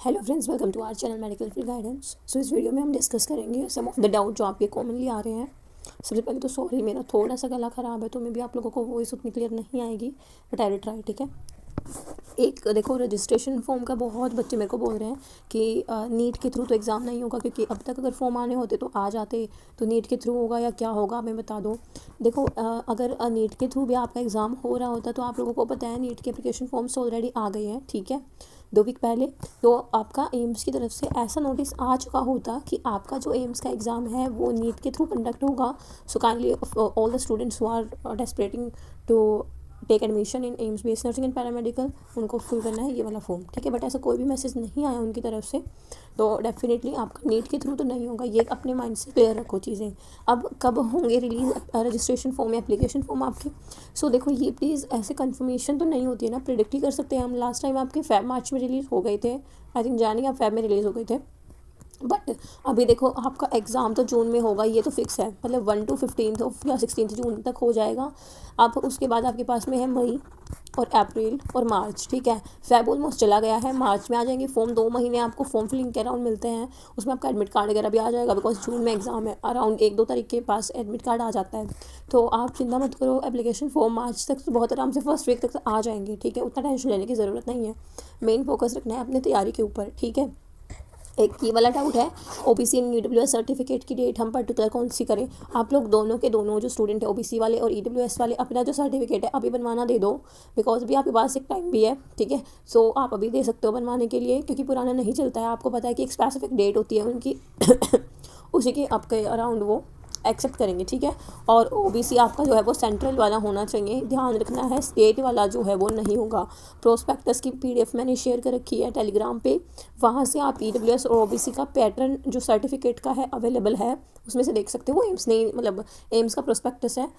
Hello friends, welcome to our channel medical field guidance. So इस video में हम discuss करेंगे सम ऑफ द डाउट जो आपके कॉमनली आ रहे हैं। सबसे पहले तो सॉरी, मेरा थोड़ा सा गला ख़राब है तो मे भी आप लोगों को वॉइस उतनी क्लियर नहीं आएगी, बट आई विल ट्राई। ठीक है। एक देखो, रजिस्ट्रेशन फॉर्म का बहुत बच्चे मेरे को बोल रहे हैं कि नीट के थ्रू तो एग्ज़ाम नहीं होगा, क्योंकि अब तक अगर फॉर्म आने होते तो आ जाते, तो नीट के थ्रू होगा या क्या होगा हमें बता दो। देखो, अगर नीट के थ्रू भी आपका एग्ज़ाम हो रहा होता तो आप लोगों को पता है नीट के एप्लीकेशन फॉर्म्स ऑलरेडी आ गए हैं। ठीक है, 2 वीक पहले तो आपका एम्स की तरफ से ऐसा नोटिस आ चुका होता कि आपका जो एम्स का एग्ज़ाम है वो नीट के थ्रू कंडक्ट होगा। So kindly all the students who are desperating to take admission in AIIMS based nursing and paramedical, उनको फिल करना है ये वाला फॉर्म। ठीक है, बट ऐसा कोई भी मैसेज नहीं आया उनकी तरफ से, तो डेफिनेटली आपका नीट के थ्रू तो नहीं होगा। ये अपने माइंड से क्लियर रखो चीज़ें। अब कब होंगे रिलीज रजिस्ट्रेशन फॉर्म या एप्लीकेशन फॉर्म आपके? सो देखो, ये प्लीज़ ऐसे कंफर्मेशन तो नहीं होती है ना, प्रिडिक्ट ही कर सकते हैं हम। लास्ट टाइम आपके फेब मार्च में रिलीज़ हो गए थे, आई थिंक जानी या फेब में रिलीज़ हो गए थे। बट अभी देखो, आपका एग्ज़ाम तो जून में होगा, ये तो फिक्स है, मतलब 1 to 15 या 16 जून तक हो जाएगा। अब उसके बाद आपके पास में है मई और अप्रैल और मार्च। ठीक है, फेब ऑलमोस्ट चला गया है, मार्च में आ जाएंगे फॉर्म। 2 महीने आपको फॉर्म फिलिंग के अराउंड मिलते हैं, उसमें आपका एडमिट कार्ड वगैरह भी आ जाएगा, बिकॉज जून में एग्ज़ाम है। अराउंड 1-2 तारीख के पास एडमिट कार्ड आ जाता है, तो आप चिंता मत करो। एप्लीकेशन फॉर्म मार्च तक तो बहुत आराम से फर्स्ट वीक तक आ जाएंगे। ठीक है, उतना टेंशन लेने की ज़रूरत नहीं है। मेन फोकस रखना है अपनी तैयारी के ऊपर। ठीक है, एक ये वाला डाउट है, ओबीसी एंड ईडब्ल्यूएस सर्टिफिकेट की डेट हम पर्टिकुलर कौन सी करें? आप लोग दोनों के दोनों जो स्टूडेंट है, ओबीसी वाले और ईडब्ल्यूएस वाले, अपना जो सर्टिफिकेट है अभी बनवाना दे दो, बिकॉज अभी आपके पास एक टाइम भी है। ठीक है, सो आप अभी दे सकते हो बनवाने के लिए, क्योंकि पुराना नहीं चलता है। आपको पता है कि एक स्पेसिफिक डेट होती है उनकी उसी के आपके अराउंड वो एक्सेप्ट करेंगे। ठीक है, और ओबीसी आपका जो है वो सेंट्रल वाला होना चाहिए, ध्यान रखना है। स्टेट वाला जो है वो नहीं होगा। प्रोस्पेक्टस की पीडीएफ मैंने शेयर कर रखी है टेलीग्राम पे, वहाँ से आप ईडब्ल्यूएस और ओबीसी का पैटर्न जो सर्टिफिकेट का है अवेलेबल है, उसमें से देख सकते हो। एम्स नहीं, मतलब एम्स का प्रोस्पेक्टस है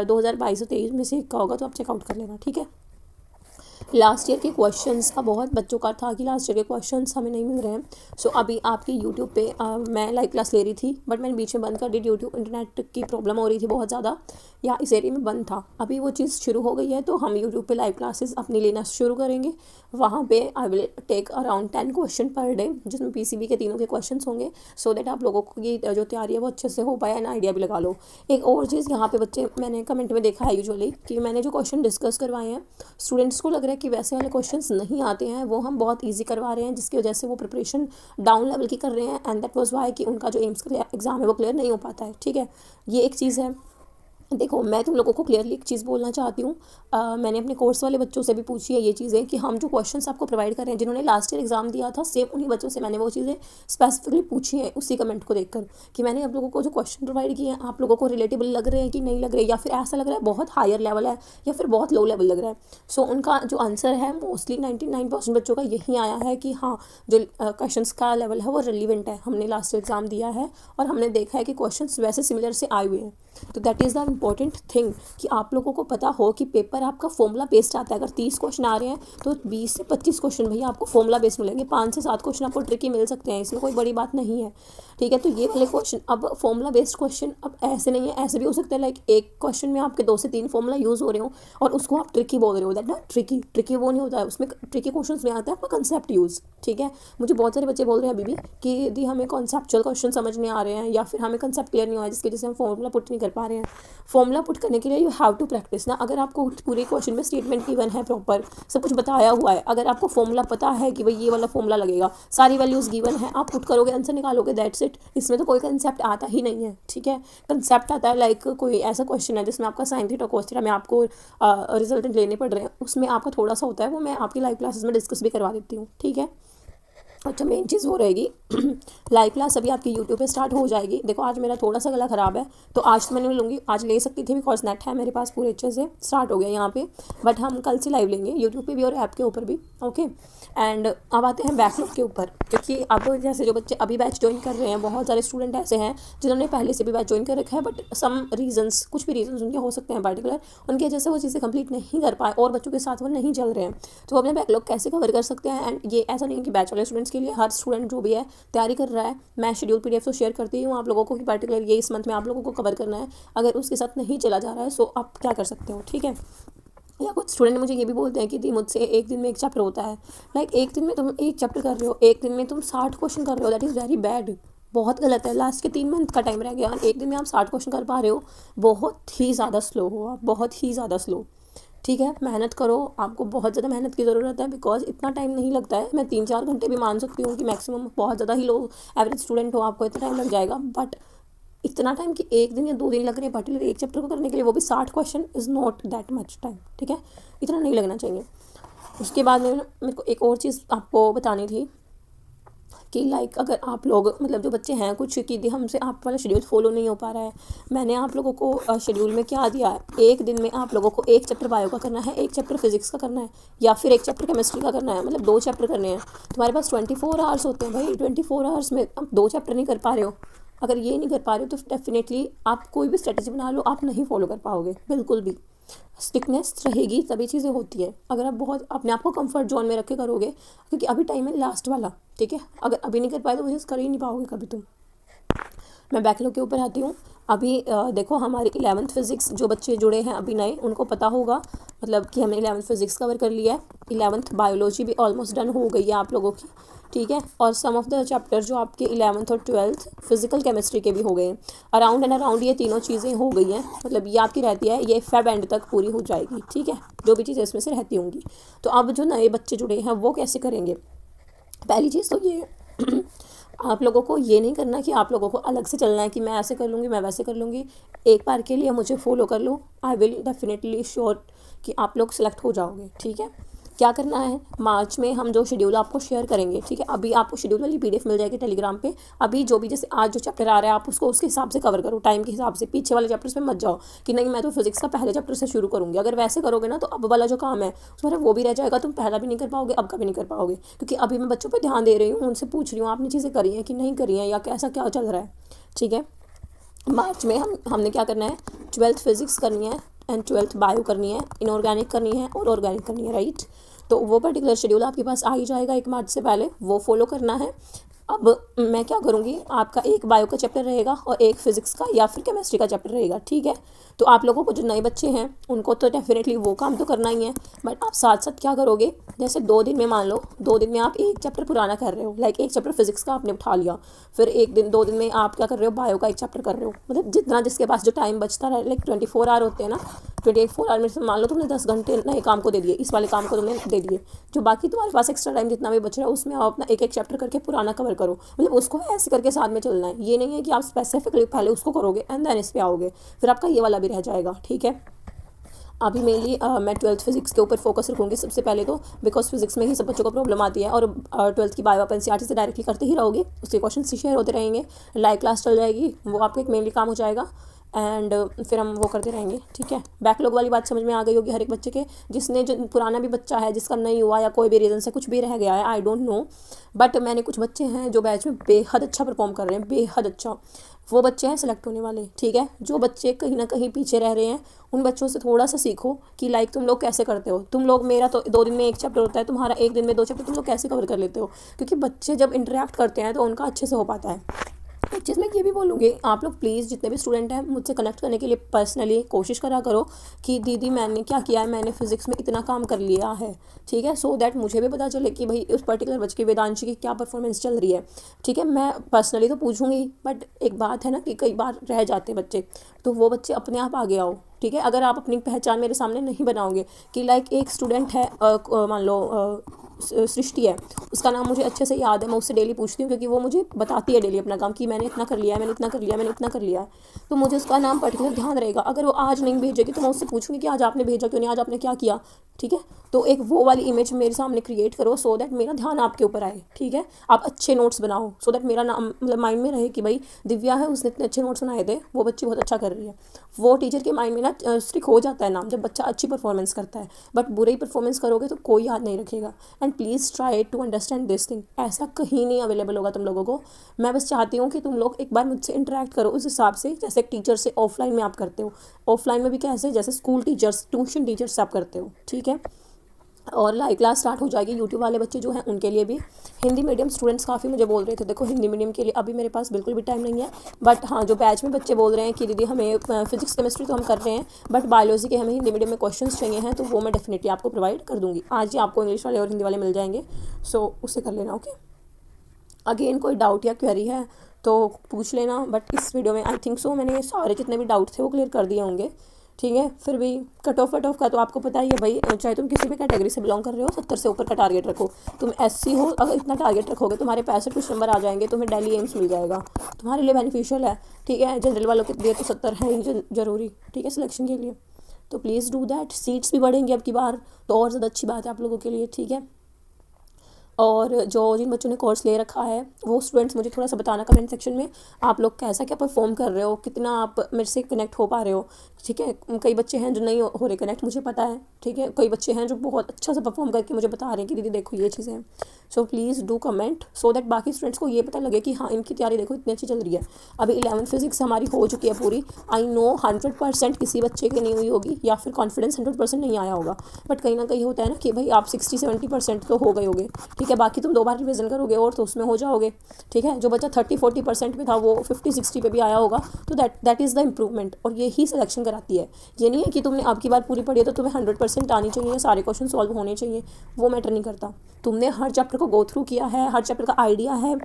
2022 और 23 में से एक का होगा, तो आप चेकआउट कर लेना। ठीक है, लास्ट ईयर के क्वेश्चंस का बहुत बच्चों का था कि लास्ट ईयर के क्वेश्चंस हमें नहीं मिल रहे हैं। सो अभी आपकी यूट्यूब पे मैं लाइव क्लास ले रही थी, बट मैंने बीच में बंद कर दी ड्यू टू इंटरनेट की प्रॉब्लम हो रही थी बहुत ज़्यादा, या इस एरिया में बंद था। अभी वो चीज़ शुरू हो गई है, तो हम यूट्यूब पे लाइव क्लासेस अपनी लेना शुरू करेंगे। वहाँ पे I will take around 10 question per day, जिसमें पीसीबी के तीनों के क्वेश्चन होंगे, सो दैट आप लोगों की जो तैयारी है वो अच्छे से हो पाए एंड आइडिया भी लगा लो। एक और चीज़ यहाँ पे बच्चे, मैंने कमेंट में देखा है यूजुअली कि मैंने जो क्वेश्चन डिस्कस करवाए हैं, स्टूडेंट्स को लग रहा है कि वैसे वाले क्वेश्चंस नहीं आते हैं, वो हम बहुत इजी करवा रहे हैं, जिसकी वजह से वो प्रिपरेशन डाउन लेवल की कर रहे हैं, एंड दैट वाज वाई कि उनका जो एम्स का एग्ज़ाम है वो क्लियर नहीं हो पाता है। ठीक है, ये एक चीज़ है। देखो, मैं तुम लोगों को क्लियरली एक चीज़ बोलना चाहती हूँ। मैंने अपने कोर्स वाले बच्चों से भी पूछी है ये चीज़ें, कि हम जो क्वेश्चंस आपको प्रोवाइड कर रहे हैं, जिन्होंने लास्ट ईयर एग्जाम दिया था, सेम उन्हीं बच्चों से मैंने वो चीज़ें स्पेसिफिकली पूछी हैं, उसी कमेंट को देखकर, कि मैंने आप लोगों को जो क्वेश्चन प्रोवाइड किए हैं, आप लोगों को रिलेटेबल लग रहे हैं कि नहीं लग रहे, या फिर ऐसा लग रहा है बहुत हायर लेवल है या फिर बहुत लो लेवल लग रहा है। सो उनका जो आंसर है मोस्टली 99% बच्चों का यही आया है कि हाँ, जो क्वेश्चन का लेवल है वो रिलीवेंट है, हमने लास्ट एग्जाम दिया है और हमने देखा है कि क्वेश्चन वैसे सिमिलर से आए हुए हैं। तो that is the important thing, कि आप लोगों को पता हो कि पेपर आपका फॉर्मूला बेस्ड आता है। अगर 30 क्वेश्चन आ रहे हैं तो 20 से 25 क्वेश्चन भैया आपको फॉर्मूला बेस्ड मिलेंगे, 5 से 7 क्वेश्चन आपको ट्रिकी मिल सकते हैं, इसमें कोई बड़ी बात नहीं है। ठीक है, तो ये वाले क्वेश्चन अब फॉर्मूला बेस्ड क्वेश्चन अब ऐसे नहीं है, ऐसे भी हो सकता है लाइक एक क्वेश्चन में आपके 2 से 3 फॉर्मूला यूज़ हो रहे हो और उसको आप ट्रिकी बोल रहे हो। दैट ना ट्रिकी वो नहीं होता है, उसमें ट्रिकी क्वेश्चन में आता है आपका कंसेप्ट यूज़। ठीक है, मुझे बहुत सारे बच्चे बोल रहे हैं अभी भी कि दी हमें कॉन्सेप्चुअल क्वेश्चन समझ नहीं आ रहे हैं, या फिर हमें कंसेप्ट क्लियर नहीं हुआ है, जिसकी वजह से हम फॉर्मूला पुट नहीं कर पा रहे हैं। फॉर्मूला पुट करने के लिए यू हैव टू प्रैक्टिस ना। अगर आपको पूरे क्वेश्चन में स्टेटमेंट गिवन है, प्रॉपर सब कुछ बताया हुआ है, अगर आपको फॉर्मूला पता है कि भाई ये वाला फॉर्मूला लगेगा, सारी वैल्यूज़ गिवन है, आप पुट करोगे, आंसर निकालोगे, दैट्स इट। इसमें तो कोई कंसेप्ट आता ही नहीं है। ठीक है, कंसेप्ट आता है लाइक कोई ऐसा क्वेश्चन है जिसमें आपका साइन थीटा कोस थीटा में आपको रिजल्टेंट लेने पड़ रहे हैं, उसमें आपका थोड़ा सा होता है, वो मैं आपकी लाइव क्लासेस में डिस्कस भी करवा देती हूँ। ठीक है, अच्छा, मेन चीज़ वो रहेगी लाइव क्लास अभी आपकी यूट्यूब पे स्टार्ट हो जाएगी। देखो, आज मेरा थोड़ा सा गला ख़राब है, तो आज तो मैंने लूँगी, आज ले सकती थी बिकॉज नेट है मेरे पास पूरे अच्छे से, स्टार्ट हो गया यहाँ पे, बट हम कल से लाइव लेंगे यूट्यूब पे भी और ऐप के ऊपर भी। ओके, एंड अब आते हैं बैकलॉग के ऊपर, क्योंकि अब जैसे जो बच्चे अभी बैच ज्वाइन कर रहे हैं, बहुत सारे स्टूडेंट ऐसे हैं जिन्होंने पहले से भी बैच ज्वाइन कर रखा है, बट सम रीजंस, कुछ भी रीजंस उनके हो सकते हैं पर्टिकुलर, उनकी वजह से वो चीज़ें कंप्लीट नहीं कर पाए और बच्चों के साथ वो नहीं चल रहे हैं। तो अपने बैकलॉग कैसे कवर कर सकते हैं? एंड ये ऐसा नहीं है कि बैच वाले स्टूडेंट्स के लिए, हर स्टूडेंट जो भी है तैयारी कर रहा है, मैं शेड्यूल पीडीएफ तो शेयर करती हूँ आप लोगों को कि पर्टिकुलर ये इस मंथ में आप लोगों को कवर करना है। अगर उसके साथ नहीं चला जा रहा है, सो आप क्या कर सकते हो? ठीक है, या कुछ स्टूडेंट मुझे ये भी बोलते हैं कि दी मुझसे एक दिन में एक चैप्टर होता है। लाइक एक दिन में तुम एक चैप्टर कर रहे हो, एक दिन में तुम 60 क्वेश्चन कर रहे हो, दैट इज़ वेरी बैड, बहुत गलत है। लास्ट के 3 मंथ का टाइम रह गया और एक दिन में आप 60 क्वेश्चन कर पा रहे हो, बहुत ही ज़्यादा स्लो हो आप, बहुत ही ज़्यादा स्लो। ठीक है, मेहनत करो, आपको बहुत ज़्यादा मेहनत की ज़रूरत है, बिकॉज इतना टाइम नहीं लगता है। मैं 3-4 घंटे भी मान सकती हूँ कि मैक्सिमम, बहुत ज़्यादा ही लो एवरेज स्टूडेंट हो आपको इतना टाइम लग जाएगा, बट इतना टाइम कि 1 दिन या 2 दिन लग रहे हैं पर्टिकुलर एक चैप्टर को करने के लिए, वो भी 60 question, is not that much time. ठीक है, इतना नहीं लगना चाहिए। उसके बाद में मेरे को एक और चीज़ आपको बतानी थी कि लाइक अगर आप लोग, मतलब जो बच्चे हैं कुछ कि हमसे आप वाला शेड्यूल फॉलो नहीं हो पा रहा है, मैंने आप लोगों को शेड्यूल में क्या दिया है, एक दिन में आप लोगों को एक चैप्टर बायो का करना है, एक चैप्टर फिजिक्स का करना है, या फिर एक चैप्टर केमिस्ट्री का करना है, मतलब 2 चैप्टर करने हैं। तुम्हारे पास 24 आवर्स होते हैं भाई, 24 आवर्स में आप 2 चैप्टर नहीं कर पा रहे हो। अगर ये नहीं कर पा रहे हो तो डेफिनेटली आप कोई भी स्ट्रेटजी बना लो, आप नहीं फॉलो कर पाओगे बिल्कुल भी। स्टिकनेस रहेगी तभी चीज़ें होती है। अगर आप बहुत अपने आप को कंफर्ट जोन में रख के करोगे, क्योंकि अभी टाइम है लास्ट वाला। ठीक है, अगर अभी नहीं कर पाए तो वो चीज़ कर ही नहीं पाओगे कभी तुम। मैं बैकलॉग के ऊपर आती हूँ। अभी देखो हमारी 11th फिज़िक्स जो बच्चे जुड़े हैं अभी नए, उनको पता होगा मतलब कि हमने 11th फिज़िक्स कवर कर लिया है। 11th बायोलॉजी भी ऑलमोस्ट डन हो गई है आप लोगों की। ठीक है, और सम ऑफ द चैप्टर जो आपके 11th और 12th फिजिकल केमिस्ट्री के भी हो गए हैं। अराउंड एंड अराउंड ये तीनों चीज़ें हो गई हैं, मतलब ये आपकी रहती है, ये फेब एंड तक पूरी हो जाएगी। ठीक है, जो भी चीज़ें इसमें से रहती होंगी। तो अब जो नए बच्चे जुड़े हैं वो कैसे करेंगे? पहली चीज़ तो ये आप लोगों को ये नहीं करना कि आप लोगों को अलग से चलना है कि मैं ऐसे कर लूँगी, मैं वैसे कर लूँगी। एक बार के लिए मुझे फॉलो कर लो, आई विल डेफिनेटली श्योर कि आप लोग सेलेक्ट हो जाओगे। ठीक है, क्या करना है, मार्च में हम जो शेड्यूल आपको शेयर करेंगे, ठीक है, अभी आपको शेड्यूल वाली PDF मिल जाएगी टेलीग्राम पे। अभी जो भी, जैसे आज जो चैप्टर आ रहा है आप उसको उसके हिसाब से कवर करो, टाइम के हिसाब से। पीछे वाले चैप्टर्स में मत जाओ कि नहीं मैं तो फिजिक्स का पहले चैप्टर से शुरू करूँगी। अगर वैसे करोगे ना तो अब वाला जो काम है उसमें वो भी रह जाएगा, तुम पहला भी नहीं कर पाओगे, अब का भी नहीं कर पाओगे। क्योंकि अभी मैं बच्चों पर ध्यान दे रही हूँ, उनसे पूछ रही हूँ आपने चीज़ें करी हैं कि नहीं करी हैं, या कैसा क्या चल रहा है। ठीक है, मार्च में हमने क्या करना है, 12th फिजिक्स करनी है एंड 12th बायो करनी है, इनऑर्गेनिक करनी है और ऑर्गेनिक करनी है, राइट। तो वो पर्टिकुलर शेड्यूल आपके पास आ ही जाएगा 1 मार्च से पहले, वो फॉलो करना है। अब मैं क्या करूँगी, आपका एक बायो का चैप्टर रहेगा और एक फिजिक्स का या फिर केमिस्ट्री का चैप्टर रहेगा। ठीक है, तो आप लोगों को जो नए बच्चे हैं उनको तो डेफिनेटली वो काम तो करना ही है, बट आप साथ साथ क्या करोगे, जैसे 2 दिन में, मान लो 2 दिन में आप एक चैप्टर पुराना कर रहे हो, लाइक एक चैप्टर फिजिक्स का आपने उठा लिया, फिर 2 दिन में आप क्या कर रहे हो, बायो का एक चैप्टर कर रहे हो। मतलब जितना जिसके पास जो टाइम बचता रहे, लाइक 24 आवर होते हैं ना, 24 आवर में से मान लो तुमने 10 घंटे नए काम को दे दिए, इस वाले काम को तुमने दे दिए, जो बाकी तुम्हारे पास एक्स्ट्रा टाइम जितना भी बच रहा है उसमें आप अपना एक चैप्टर करके पुराना कवर करो। मतलब उसको ऐसे करके साथ में चलना है, ये नहीं है कि आप स्पेसिफिकली पहले उसको करोगे एंड देन इस पे आओगे, फिर आपका ये वाला भी रह जाएगा। ठीक है, अभी मेनली मैं 12th फिजिक्स के ऊपर फोकस रखूँगी सबसे पहले तो, बिकॉज फिजिक्स में ही सब बच्चों को प्रॉब्लम आती है, और 12th की बायो आप NCERT से डायरेक्टली करते ही रहोगे, उसके क्वेश्चन शेयर होते रहेंगे, लाइव क्लास चल जाएगी, वो आपका एक मेनली काम हो जाएगा एंड फिर हम वो करते रहेंगे। ठीक है, बैकलॉग वाली बात समझ में आ गई होगी हर एक बच्चे के, जिसने जो पुराना भी बच्चा है जिसका नहीं हुआ या कोई भी रीज़न से कुछ भी रह गया है, आई डोंट नो, बट मैंने कुछ बच्चे हैं जो बैच में बेहद अच्छा परफॉर्म कर रहे हैं, बेहद अच्छा, वो बच्चे हैं सेलेक्ट होने वाले। ठीक है, जो बच्चे कहीं ना कहीं पीछे रह रहे हैं उन बच्चों से थोड़ा सा सीखो कि लाइक तुम लोग कैसे करते हो। तुम लोग, मेरा तो 2 दिन में एक चैप्टर होता है, तुम्हारा 1 दिन में 2 चैप्टर, तुम लोग कैसे कवर कर लेते हो? क्योंकि बच्चे जब इंटरेक्ट करते हैं तो उनका अच्छे से हो पाता है। एक चीज़ मैं ये भी बोलूँगी, आप लोग प्लीज़ जितने भी स्टूडेंट हैं मुझसे कनेक्ट करने के लिए पर्सनली कोशिश करा करो कि दीदी मैंने क्या किया है, मैंने फिजिक्स में इतना काम कर लिया है। ठीक है, सो दैट मुझे भी पता चले कि भाई उस पर्टिकुलर बच्चे की, वेदांशी की क्या परफॉर्मेंस चल रही है। ठीक है, मैं पर्सनली तो पूछूंगी, बट एक बात है ना कि कई बार रह जाते हैं बच्चे, तो वो बच्चे अपने आप आगे आओ। ठीक है, अगर आप अपनी पहचान मेरे सामने नहीं बनाओगे कि लाइक एक स्टूडेंट है, मान लो सृष्टि है, उसका नाम मुझे अच्छे से याद है, मैं उससे डेली पूछती हूँ क्योंकि वो मुझे बताती है डेली अपना काम कि मैंने इतना कर लिया है, मैंने इतना कर लिया है, मैंने इतना कर लिया है, तो मुझे उसका नाम पर्टिकुलर ध्यान रहेगा। अगर वो आज नहीं भेजेगी तो मैं उससे पूछूंगी कि आज आपने भेजा क्यों नहीं, आज आपने क्या किया। ठीक है, तो एक वो वाली इमेज मेरे सामने क्रिएट करो सो दैट मेरा ध्यान आपके ऊपर आए। ठीक है, आप अच्छे नोट्स बनाओ सो दैट मेरा नाम मतलब माइंड में रहे कि भाई दिव्या है, उसने इतने अच्छे नोट्स बनाए थे, वो बच्ची बहुत अच्छा कर रही है। वो टीचर के माइंड में ना स्टिक हो जाता है नाम, जब बच्चा अच्छी परफॉर्मेंस करता है। बट बुरी परफॉर्मेंस करोगे तो कोई याद नहीं रखेगा। And please try to understand this thing, ऐसा कहीं नहीं अवेलेबल होगा तुम लोगों को। मैं बस चाहती हूँ कि तुम लोग एक बार मुझसे इंटरेक्ट करो उस हिसाब से, जैसे एक टीचर से ऑफलाइन में आप करते हो, ऑफलाइन में भी कैसे, जैसे स्कूल टीचर्स, ट्यूशन टीचर्स से आप करते हो। ठीक है, और लाइव क्लास स्टार्ट हो जाएगी। यूट्यूब वाले बच्चे जो हैं उनके लिए भी। हिंदी मीडियम स्टूडेंट्स काफ़ी मुझे बोल रहे थे, देखो हिंदी मीडियम के लिए अभी मेरे पास बिल्कुल भी टाइम नहीं है, बट हाँ जो बैच में बच्चे बोल रहे हैं कि दीदी हमें फिजिक्स केमिस्ट्री तो हम कर रहे हैं बट बायोलॉजी के हमें हिंदी मीडियम में क्वेश्चंस चाहिए हैं, तो वो मैं डेफिनेटली आपको प्रोवाइड कर दूँगी। आज ही आपको इंग्लिश वाले और हिंदी वाले मिल जाएंगे, सो उससे कर लेना। ओके, अगेन कोई डाउट या क्वेरी है तो पूछ लेना, बट इस वीडियो में आई थिंक सो मैंने सारे जितने भी डाउट थे वो क्लियर कर दिए होंगे। ठीक है, फिर भी कट ऑफ का तो आपको पता ही है भाई, चाहे तुम किसी भी कैटेगरी से बिलोंग कर रहे हो 70 से ऊपर का टारगेट रखो। तुम SC हो, अगर इतना टारगेट रखोगे तुम्हारे 65 कुछ नंबर आ जाएंगे, तुम्हें डेली एम्स मिल जाएगा, तुम्हारे लिए बेनिफिशियल है। ठीक है, जनरल वालों के लिए तो 70 है ही ज़रूरी, ठीक है, सिलेक्शन के लिए। तो प्लीज़ डू दैट। सीट्स भी बढ़ेंगी अब की बार, तो और ज़्यादा अच्छी बात है आप लोगों के लिए। ठीक है, और जो जिन बच्चों ने कोर्स ले रखा है वो स्टूडेंट्स मुझे थोड़ा सा बताना कमेंट सेक्शन में, आप लोग कैसा क्या परफॉर्म कर रहे हो, कितना आप मेरे से कनेक्ट हो पा रहे हो। ठीक है, कई बच्चे हैं जो नहीं हो रहे कनेक्ट, मुझे पता है। ठीक है, कई बच्चे हैं जो बहुत अच्छा सा परफॉर्म करके मुझे बता रहे हैं कि दीदी देखो ये चीज़ें हैं। So please do comment so that बाकी स्टूडेंट्स को ये पता लगे कि हाँ इनकी तैयारी देखो इतनी अच्छी चल रही है। अभी 11th फिजिक्स हमारी हो चुकी है पूरी। आई नो 100% किसी बच्चे की नहीं हुई होगी या फिर कॉन्फिडेंस 100% नहीं आया होगा, बट कहीं ना कहीं होता है ना कि भाई आप 60-70% तो हो गए होगे। ठीक है, बाकी तुम 2 बार रिविजन करोगे और तो उसमें हो जाओगे। ठीक है, जो बच्चा 30-40% में था वो 50-60 पे भी आया होगा, तो दैट इज़ द इम्प्रूवमेंट। और यही सिलेक्शन कराती है। ये नहीं है कि तुमने आपकी बार पूरी पढ़ी है तो तुम्हें 100% आनी चाहिए, सारे क्वेश्चन सॉल्व होने चाहिए, वो मैटर नहीं करता। तुमने हर चैप्टर को गो थ्रू किया है, हर चैप्टर का आइडिया है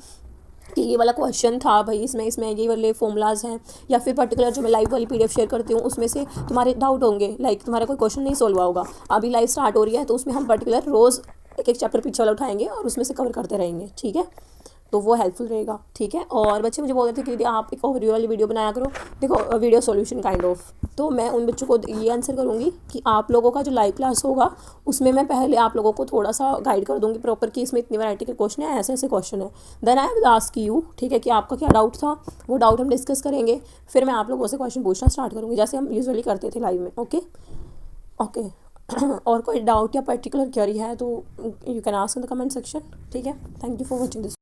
कि ये वाला क्वेश्चन था भाई, इसमें ये वाले फॉर्मूलाज हैं, या फिर पर्टिकुलर जो मैं लाइव वाली PDF शेयर करती हूँ उसमें से तुम्हारे डाउट होंगे, लाइक तुम्हारा कोई क्वेश्चन नहीं सोल्व हुआ होगा, अभी लाइव स्टार्ट हो रही है तो उसमें हम पर्टिकुलर रोज़ एक चैप्टर पीछे वाला उठाएंगे और उसमें से कवर करते रहेंगे। ठीक है, तो वो हेल्पफुल रहेगा। ठीक है, और बच्चे मुझे बोल रहे थे कि दीदी आप एक ओवरव्यू वाली वीडियो बनाया करो। देखो वीडियो सॉल्यूशन काइंड ऑफ, तो मैं उन बच्चों को ये आंसर करूँगी कि आप लोगों का जो लाइव क्लास होगा उसमें मैं पहले आप लोगों को थोड़ा सा गाइड कर दूँगी प्रॉपर कि इसमें इतनी वैरायटी के क्वेश्चन है, ऐसे ऐसे क्वेश्चन है। Then I will ask you, ठीक है, कि आपका क्या डाउट था, वो डाउट हम डिस्कस करेंगे, फिर मैं आप लोगों से क्वेश्चन पूछना स्टार्ट करूँगी जैसे हम यूजुअली करते थे लाइव में। ओके ओके और कोई डाउट या पर्टिकुलर क्वेरी है तो you can ask in the comment section. ठीक है, thank you for watching this.